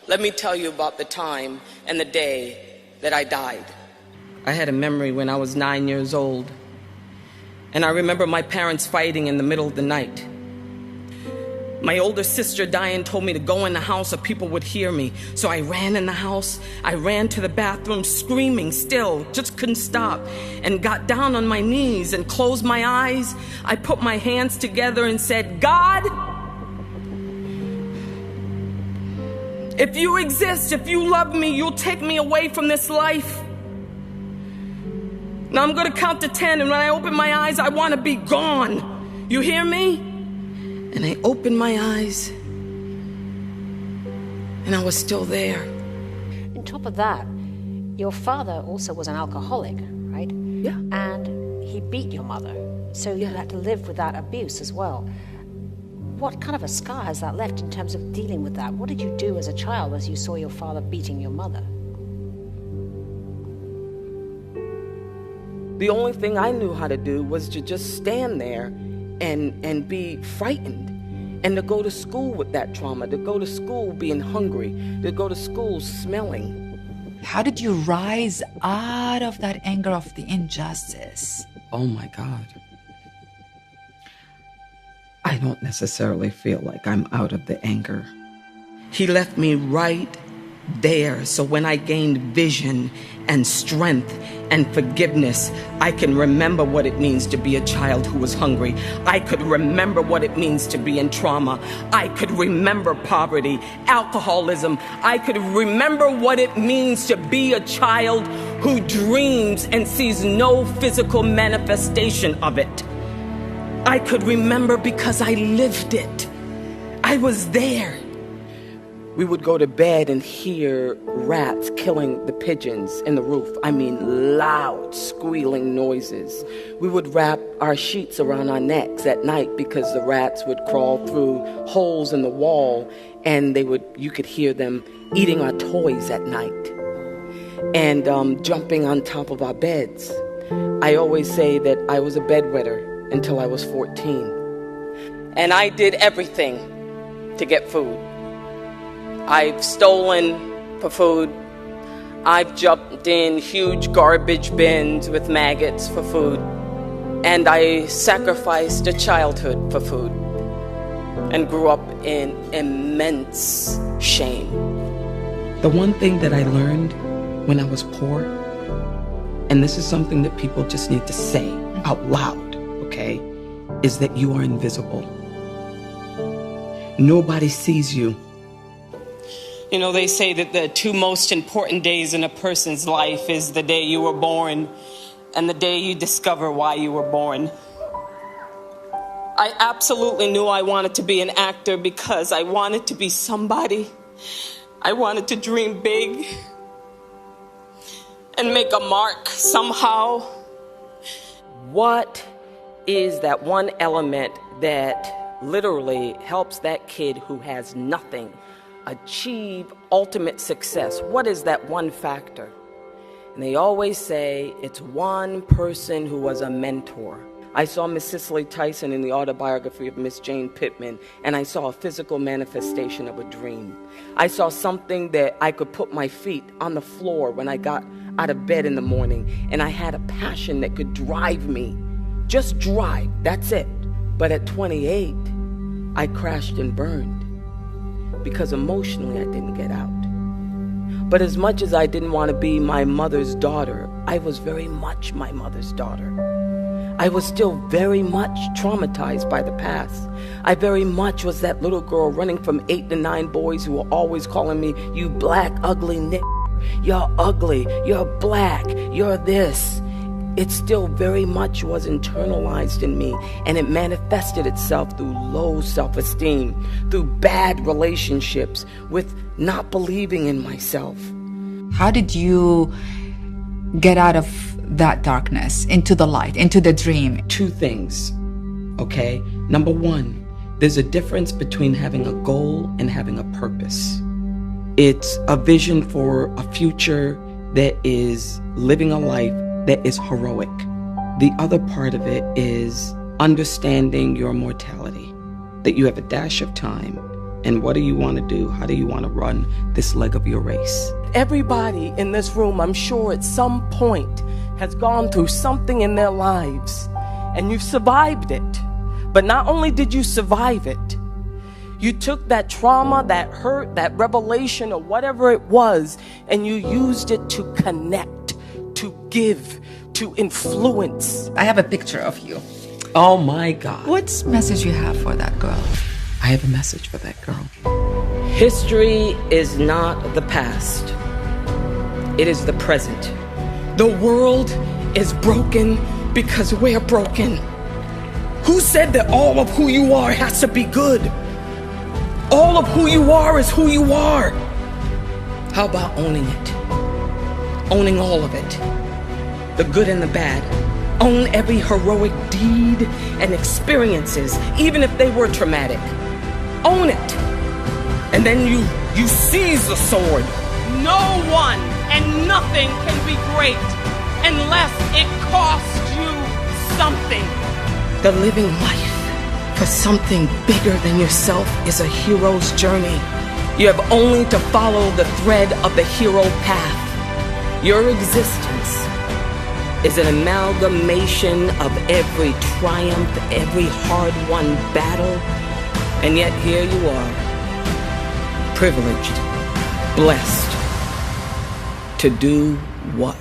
Let me tell you about the time and the day that I died. I had a memory when I was 9 years old, and I remember my parents fighting in the middle of the night. My older sister, Diane, told me to go in the house or people would hear me. So I ran in the house. I ran to the bathroom, screaming still, just couldn't stop, and got down on my knees and closed my eyes. I put my hands together and said, God, if you exist, if you love me, you'll take me away from this life. Now I'm gonna count to 10, and when I open my eyes, I wanna be gone. You hear me? And I opened my eyes, and I was still there. On top of that, your father also was an alcoholic, right? Yeah. And he beat your mother, so you had to live with that abuse as well. What kind of a scar has that left in terms of dealing with that? What did you do as a child as you saw your father beating your mother? The only thing I knew how to do was to just stand there and be frightened, and to go to school with that trauma, to go to school being hungry, to go to school smelling. How did you rise out of that anger of the injustice? Oh my God. I don't necessarily feel like I'm out of the anger. He left me right there, so when I gained vision and strength and forgiveness, I can remember what it means to be a child who was hungry. I could remember what it means to be in trauma. I could remember poverty, alcoholism. I could remember what it means to be a child who dreams and sees no physical manifestation of it. I could remember because I lived it. I was there. We would go to bed and hear rats killing the pigeons in the roof. I mean, loud, squealing noises. We would wrap our sheets around our necks at night because the rats would crawl through holes in the wall, and you could hear them eating our toys at night and jumping on top of our beds. I always say that I was a bedwetter until I was 14. And I did everything to get food. I've stolen for food. I've jumped in huge garbage bins with maggots for food. And I sacrificed a childhood for food and grew up in immense shame. The one thing that I learned when I was poor, and this is something that people just need to say out loud, okay, is that you are invisible. Nobody sees you. You know, they say that the two most important days in a person's life is the day you were born and the day you discover why you were born. I absolutely knew I wanted to be an actor because I wanted to be somebody. I wanted to dream big and make a mark somehow. What is that one element that literally helps that kid who has nothing achieve ultimate success? What is that one factor? And they always say it's one person who was a mentor. I saw Miss Cicely Tyson in the autobiography of Miss Jane Pittman, and I saw a physical manifestation of a dream. I saw something that I could put my feet on the floor when I got out of bed in the morning, and I had a passion that could drive me. Just drive, that's it. But at 28, I crashed and burned because emotionally I didn't get out. But as much as I didn't want to be my mother's daughter, I was very much my mother's daughter. I was still very much traumatized by the past. I very much was that little girl running from 8 to 9 boys who were always calling me, you black, ugly you're ugly, you're black, you're this. It still very much was internalized in me, and it manifested itself through low self-esteem, through bad relationships, with not believing in myself. How did you get out of that darkness into the light, into the dream? Two things, okay? Number one, there's a difference between having a goal and having a purpose. It's a vision for a future that is living a life that is heroic. The other part of it is understanding your mortality, that you have a dash of time And what do you want to do? How do you want to run this leg of your race? Everybody in this room, I'm sure at some point, has gone through something in their lives, and you've survived it. But not only did you survive it, you took that trauma, that hurt, that revelation, or whatever it was, and you used it to connect, to give, to influence. I have a picture of you. Oh my God. What message you have for that girl? I have a message for that girl. History is not the past. It is the present. The world is broken because we're broken. Who said that all of who you are has to be good? All of who you are is who you are. How about owning it? Owning all of it. The good and the bad. Own every heroic deed and experiences, even if they were traumatic. Own it. And then you seize the sword. No one and nothing can be great unless it costs you something. The living life for something bigger than yourself is a hero's journey. You have only to follow the thread of the hero path. Your existence is an amalgamation of every triumph, every hard-won battle, and yet here you are, privileged, blessed, to do what?